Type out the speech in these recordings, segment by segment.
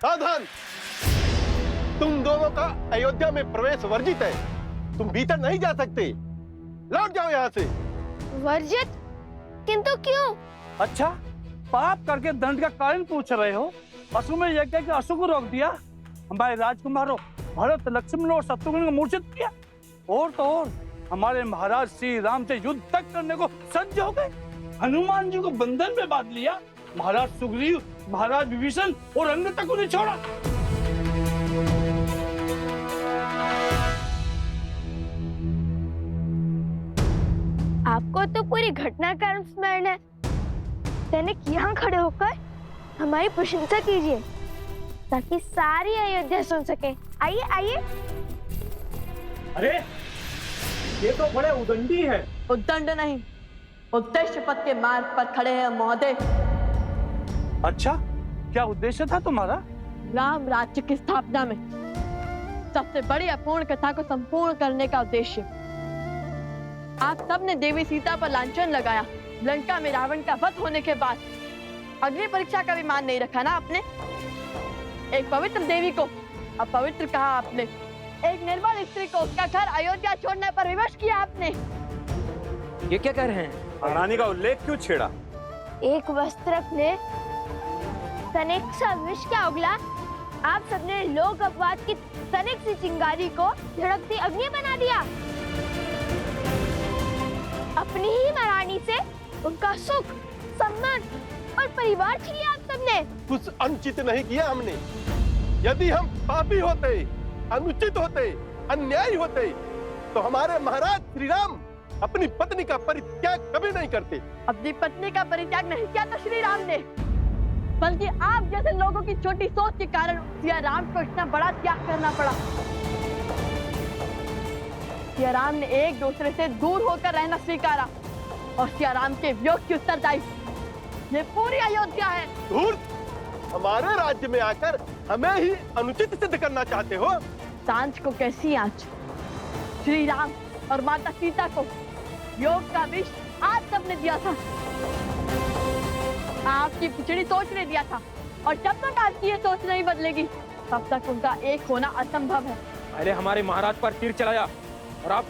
सावधान! तुम दोनों का अयोध्या में प्रवेश वर्जित है। तुम भीतर नहीं जा सकते। लौट जाओ यहाँ से। वर्जित? किंतु क्यों? अच्छा, पाप करके दंड का कारण पूछ रहे हो? असुर में यज्ञ के असुर को रोक दिया, हमारे राजकुमारों भरत, लक्ष्मण और शत्रुघ्न को मूर्छित किया, और तो और हमारे महाराज श्री राम से युद्ध तक करने को सज्ज हो गए। हनुमान जी को बंधन में बांध लिया। महाराज सुग्रीव, महाराज विभीषण और अन्य तक उन्हें छोड़ा। आपको तो पूरी घटना का स्मरण है। सैनिक यहाँ खड़े होकर हमारी प्रशंसा कीजिए ताकि सारी अयोध्या सुन सके। आइए आइए। अरे ये तो बड़े उदंडी है। उद्दंड नहीं, उद्देश्य पथ के मार्ग पर खड़े हैं महोदय। अच्छा, क्या उद्देश्य था तुम्हारा? राम राज्य की स्थापना में सबसे बड़ी अपूर्ण कथा को संपूर्ण करने का उद्देश्य। आप सबने देवी सीता पर लांछन लगाया। लंका में रावण का वध होने के बाद अग्नि परीक्षा का भी मान नहीं रखा ना आपने। एक पवित्र देवी को अपवित्र कहा आपने। एक निर्बल स्त्री को उसका घर अयोध्या छोड़ने पर विवश किया आपने। ये क्या कह रहे हैं? महारानी का उल्लेख क्यों छेड़ा? एक वस्त्रक ने तनिक सा विष क्या उगला। आप सबने लोक अपवाद की तनिक सी चिंगारी को झड़कती अग्नि बना दिया। अपनी ही महारानी से उनका सुख, सम्मान और परिवार छीन लिया आप सबने। कुछ अनुचित नहीं किया हमने। यदि हम पापी होते, अनुचित होते, अन्यायी होते, तो हमारे महाराज श्री राम अपनी पत्नी का परित्याग कभी नहीं करते। अपनी पत्नी का परित्याग नहीं किया था श्री राम ने, बल्कि आप जैसे लोगों की छोटी सोच के कारण सिया राम को इतना बड़ा त्याग करना पड़ा। सिया राम ने एक दूसरे से दूर होकर रहना स्वीकारा और सिया राम के वियोग की उत्तरदायी ये पूरी अयोध्या है। धूर्त! हमारे राज्य में आकर हमें ही अनुचित सिद्ध करना चाहते हो। सांझ को कैसी आंच? श्री राम और माता सीता को योग का विष आप सबने दिया था। आपकी पिछड़ी सोच ने दिया था, और जब तक आपकी ये सोच नहीं बदलेगी तब तक उनका एक होना असंभव है। पहले हमारे महाराज पर तीर चलाया और अब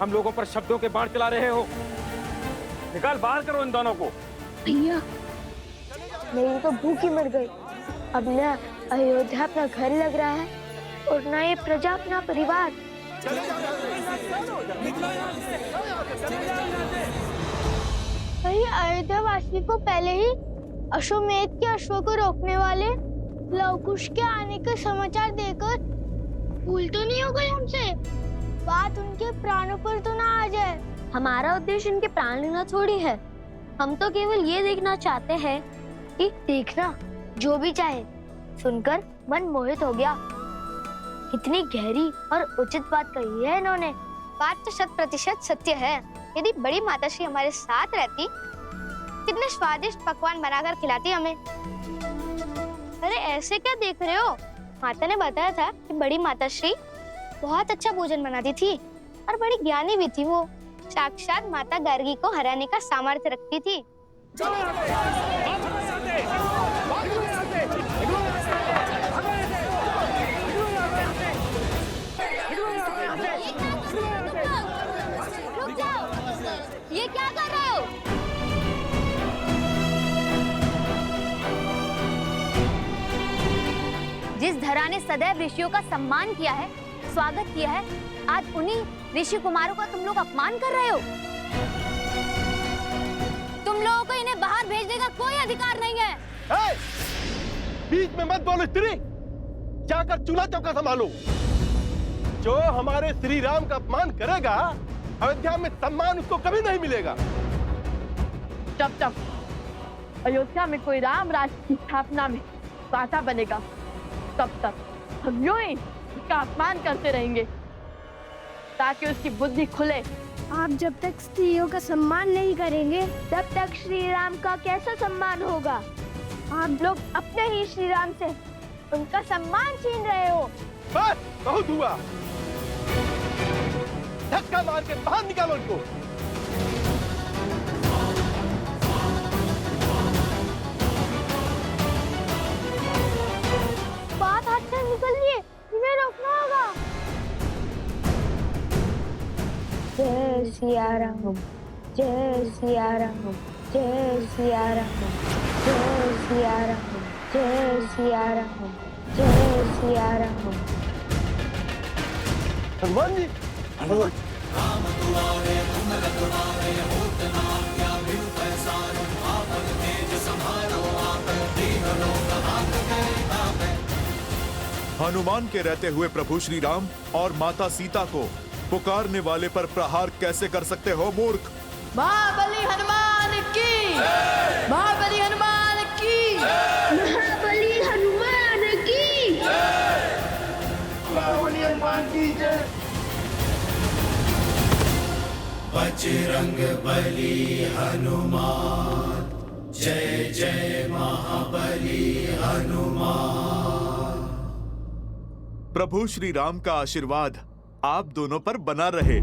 हम लोगों पर शब्दों के बाण चला रहे हो। निकाल बाहर करो इन दोनों को। भैया, मेरी तो भूख ही मर गई। अब न अयोध्या अपना घर लग रहा है और न ये प्रजा अपना परिवार। अयोध्या वासी को पहले ही अश्वमेध के अश्व को रोकने वाले लवकुश के आने का समाचार देकर भूल तो नहीं हो गए हमसे? बात उनके प्राणों पर तो ना आ जाए। हमारा उद्देश्य इनके प्राण लेना थोड़ी है। हम तो केवल ये देखना चाहते हैं कि देखना जो भी चाहे सुनकर मन मोहित हो गया। कितनी गहरी और उचित बात कही है इन्होंने। बात तो 100% सत्य है। यदि बड़ी माताश्री हमारे साथ रहती, कितने स्वादिष्ट पकवान बनाकर खिलाती हमें। अरे ऐसे क्या देख रहे हो? माता ने बताया था कि बड़ी माताश्री बहुत अच्छा भोजन बनाती थी और बड़ी ज्ञानी भी थी। वो साक्षात माता गार्गी को हराने का सामर्थ्य रखती थी। ये क्या कर रहे हो? जिस धरा ने सदैव ऋषियों का सम्मान किया है, स्वागत किया है, आज उन्हीं ऋषि कुमारों का तुम लोग अपमान कर रहे हो। तुम लोगों को इन्हें बाहर भेजने का कोई अधिकार नहीं है। बीच में मत बोलो स्त्री। जाकर चूल्हा चौका संभालो। जो हमारे श्री राम का अपमान करेगा, अयोध्या में सम्मान उसको कभी नहीं मिलेगा। जब तक अयोध्या में कोई राम राज्य की स्थापना में बाधा बनेगा, तब तक हम यूं ही उसका अपमान करते रहेंगे ताकि उसकी बुद्धि खुले। आप जब तक स्त्रियों का सम्मान नहीं करेंगे, तब तक श्री राम का कैसा सम्मान होगा? आप लोग अपने ही श्री राम से उनका सम्मान छीन रहे हो। बस बहुत हुआ। धक्का मार के बाहर निकालो इनको। सिया राम, जय सिया राम, जय सिया राम, जय सिया राम, जय सिया राम, जय सिया राम। हनुमान जी, हनुमान हनुमान के रहते हुए प्रभु श्री राम और माता सीता को पुकारने वाले पर प्रहार कैसे कर सकते हो मूर्ख? महाबली हनुमान की, महाबली हनुमान की, महाबली हनुमान की, महाबली हनुमान की जय। बजरंग बली हनुमान, जय जय महाबली हनुमान। प्रभु श्री राम का आशीर्वाद आप दोनों पर बना रहे।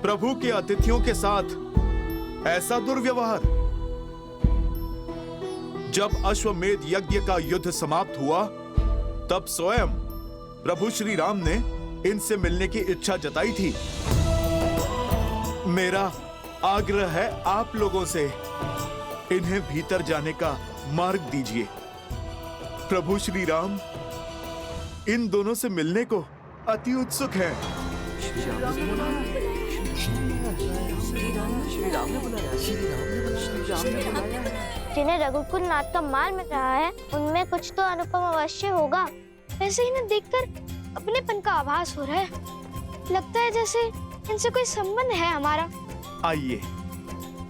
प्रभु के अतिथियों के साथ ऐसा दुर्व्यवहार। जब अश्वमेध यज्ञ का युद्ध समाप्त हुआ तब स्वयं प्रभु श्री राम ने इनसे मिलने की इच्छा जताई थी। मेरा आग्रह है आप लोगों से, इन्हें भीतर जाने का मार्ग दीजिए। प्रभु श्री राम इन दोनों से मिलने को अति उत्सुक हैं। जिन्हें रघुकुल नाथ का मान मिल रहा है उनमें कुछ तो अनुपम अवश्य होगा। वैसे इन्हें देखकर अपनेपन का आभास हो रहा है। लगता है जैसे इनसे कोई संबंध है हमारा। आइए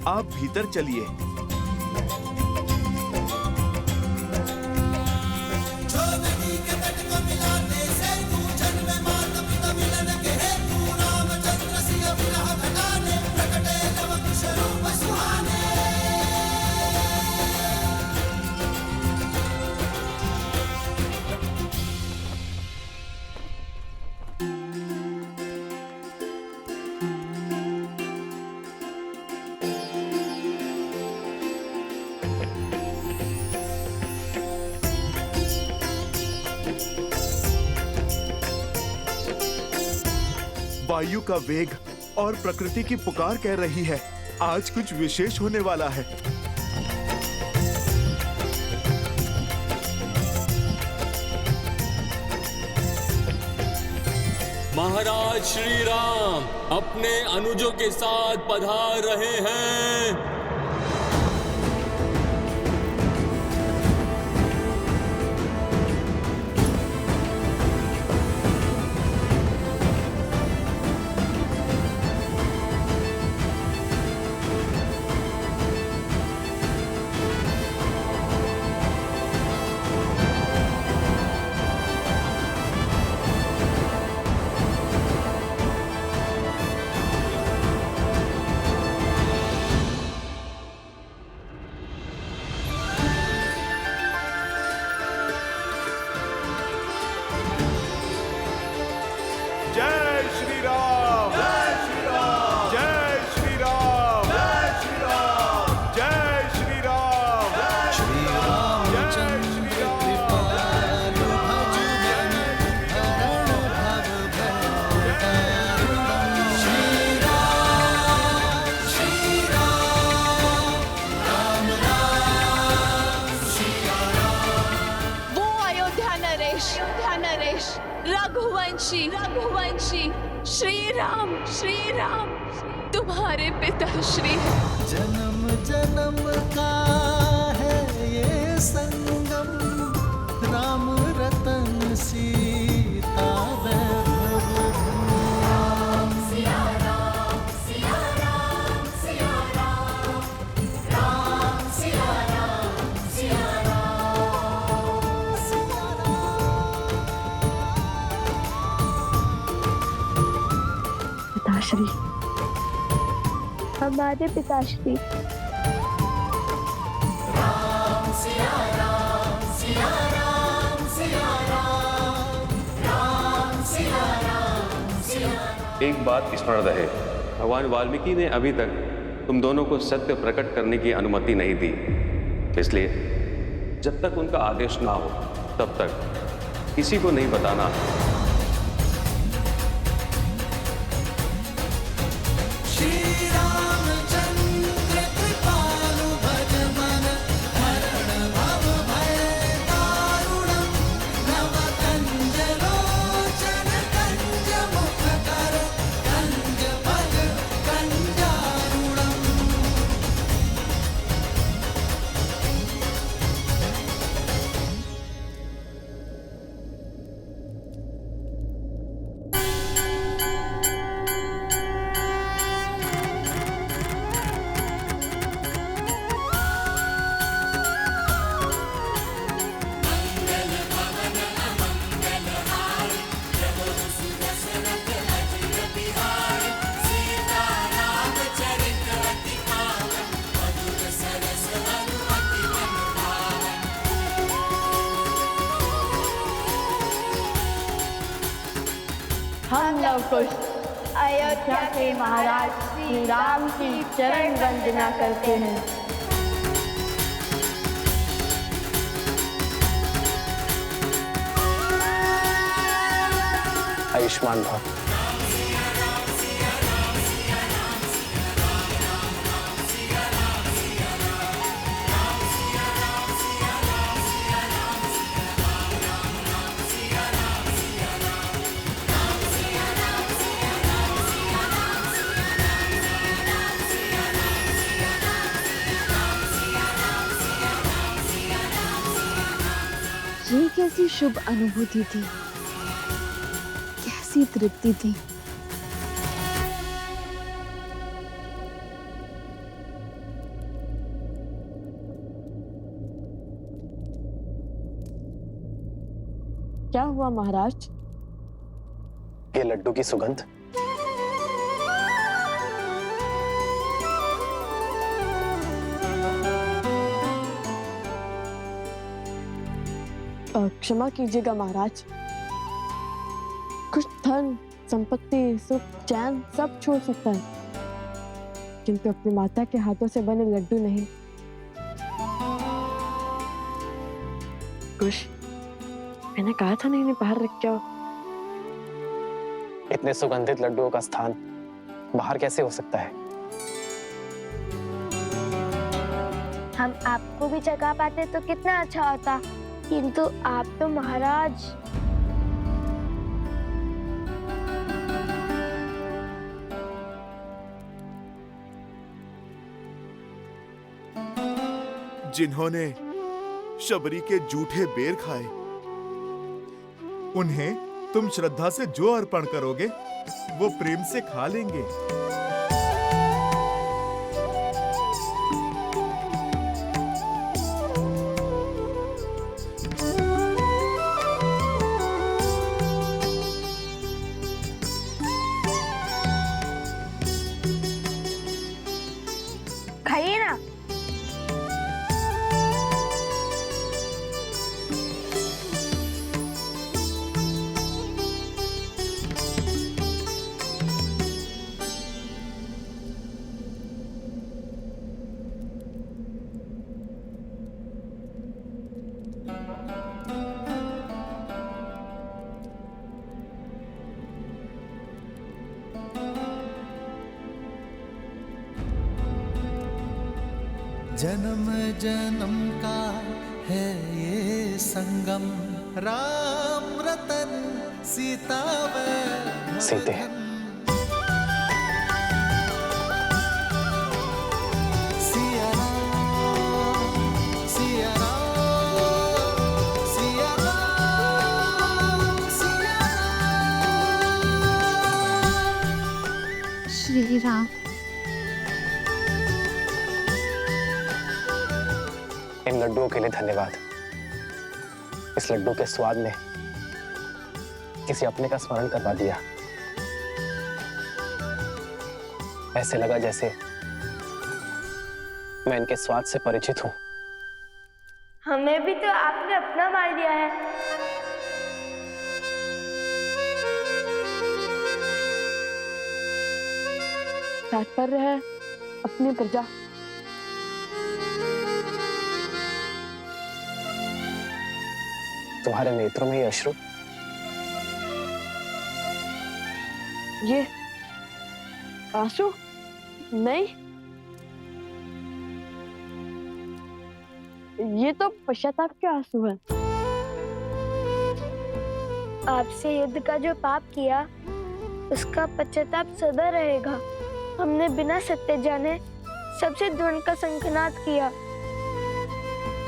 आप भीतर चलिए। वायु का वेग और प्रकृति की पुकार कह रही है, आज कुछ विशेष होने वाला है। महाराज श्री राम अपने अनुजों के साथ पधार रहे हैं। जय श्री राम, जय श्री राम, जय श्री राम, जय श्री राम, जय श्री राम, श्री रामचंद्र कृपालु भज मन हरण भव भय करुणा। श्री राम, श्री राम, राम राम, सिया राम। वो अयोध्या नरेश, रघुवंशी, श्री राम तुम्हारे पिता श्री। जन्म जन्म का है ये संगम, राम रतन सीता वैभव धाम। सिया राम, सिया राम, सिया राम, राम सिया राम, सिया राम, सिया राम। पिताश्री, हमारे पिताश्री। राम सिया राम, सिया राम, सिया राम, राम सिया राम, सिया राम। एक बात स्मरण रहे, भगवान वाल्मीकि ने अभी तक तुम दोनों को सत्य प्रकट करने की अनुमति नहीं दी। इसलिए जब तक उनका आदेश ना हो तब तक किसी को नहीं बताना। लवकुश अयोध्या के महाराज श्री राम की चरण वंदना करते हैं। आयुष्मान भव। ये कैसी शुभ अनुभूति थी, कैसी तृप्ति थी। क्या हुआ महाराज? ये लड्डू की सुगंध। क्षमा कीजिएगा महाराज, कुछ धन संपत्ति सुख चैन सब छोड़ सकता है, किंतु अपनी माता के हाथों से बने लड्डू नहीं। कुछ मैंने कहा था नहीं, बाहर रख के आओ। इतने सुगंधित लड्डुओं का स्थान बाहर कैसे हो सकता है? हम आपको भी जगा पाते तो कितना अच्छा होता, किंतु आप तो महाराज। जिन्होंने शबरी के जूठे बेर खाए, उन्हें तुम श्रद्धा से जो अर्पण करोगे वो प्रेम से खा लेंगे। खाइए ना। जन्म जन्म का है ये संगम, राम रतन सीता व सीते सिया राम, सिया राम, सिया राम, सिया राम। श्री राम। इन लड्डुओं के लिए धन्यवाद। इस लड्डू के स्वाद ने किसी अपने का स्मरण करवा दिया। ऐसे लगा जैसे मैं इनके स्वाद से परिचित हूं। हमें भी तो आपने अपना मान लिया है। तात्पर्य है अपनी प्रजा। तुम्हारे नेत्रों में ये अश्रु? ये आंसू नहीं, ये तो पश्चाताप के आंसू है। आपसे युद्ध का जो पाप किया उसका पश्चाताप सदा रहेगा। हमने बिना सत्य जाने सबसे द्वंद का संकनाद किया,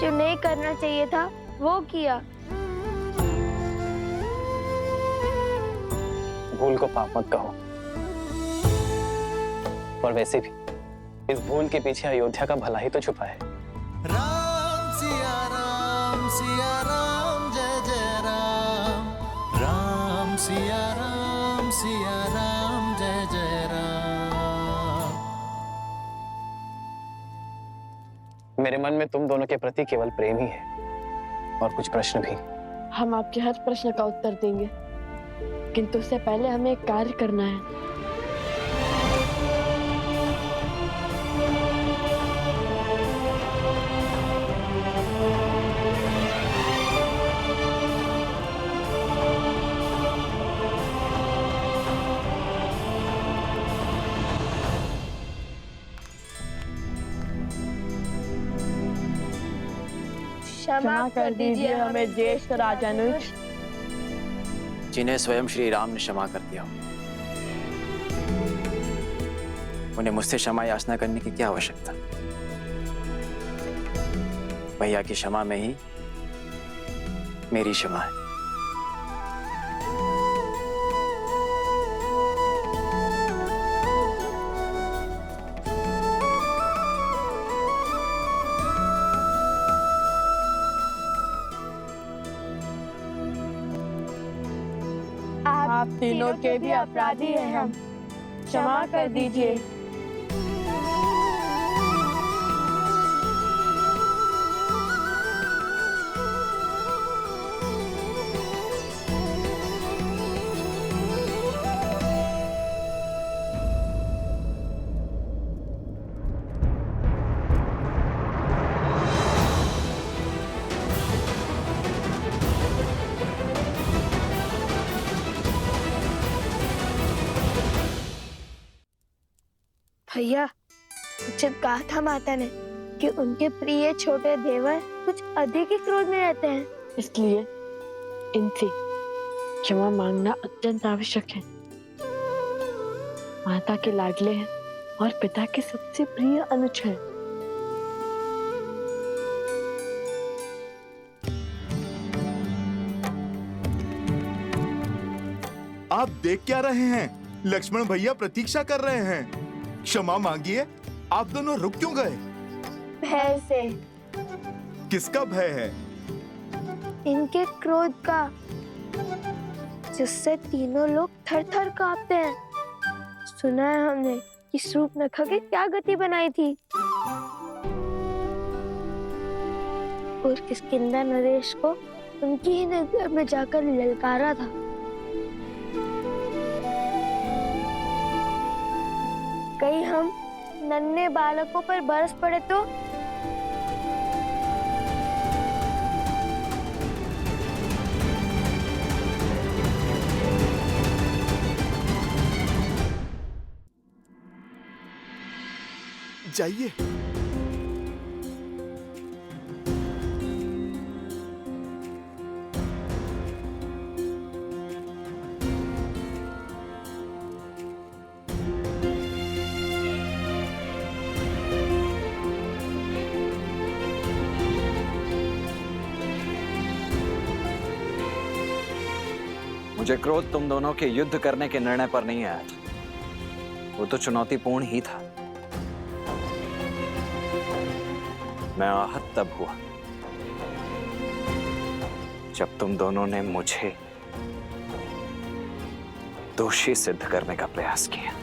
जो नहीं करना चाहिए था वो किया। भूल को पाप मत कहो, और वैसे भी इस भूल के पीछे अयोध्या का भला ही तो छुपा है। राम सिया राम जय जय राम, राम सिया राम जय जय राम। मेरे मन में तुम दोनों के प्रति केवल प्रेम ही है, और कुछ प्रश्न भी। हम आपके हर प्रश्न का उत्तर देंगे। किंतु उससे पहले हमें एक कार्य करना है। क्षमा कर दीजिए हमें ज्येष्ठ राजानुज, जिन्हें स्वयं श्री राम ने क्षमा कर दिया। उन्हें मुझसे क्षमा याचना करने की क्या आवश्यकता? भैया की क्षमा में ही मेरी क्षमा है। आप तीनों के भी अपराधी हैं हम, क्षमा कर दीजिए। भैया, जब कहा था माता ने कि उनके प्रिय छोटे देवर कुछ अधिक ही क्रोध में रहते हैं, इसलिए इनसे क्षमा मांगना अत्यंत आवश्यक है। माता के लाडले हैं और पिता के सबसे प्रिय अनुज हैं। आप देख क्या रहे हैं? लक्ष्मण भैया प्रतीक्षा कर रहे हैं। क्षमा मांगिए। आप दोनों रुक क्यों गए? भय से। किसका भय है? इनके क्रोध का, जिससे तीनों लोग थर-थर कांपते हैं। सुना है हमने कि शूर्पणखा की क्या गति बनाई थी और किष्किंधा नरेश को उनकी ही नगर में जाकर ललकारा था। कहीं हम नन्हे बालकों पर बरस पड़े तो? जाइए। मुझे क्रोध तुम दोनों के युद्ध करने के निर्णय पर नहीं आया था। वो तो चुनौतीपूर्ण ही था। मैं आहत तब हुआ जब तुम दोनों ने मुझे दोषी सिद्ध करने का प्रयास किया।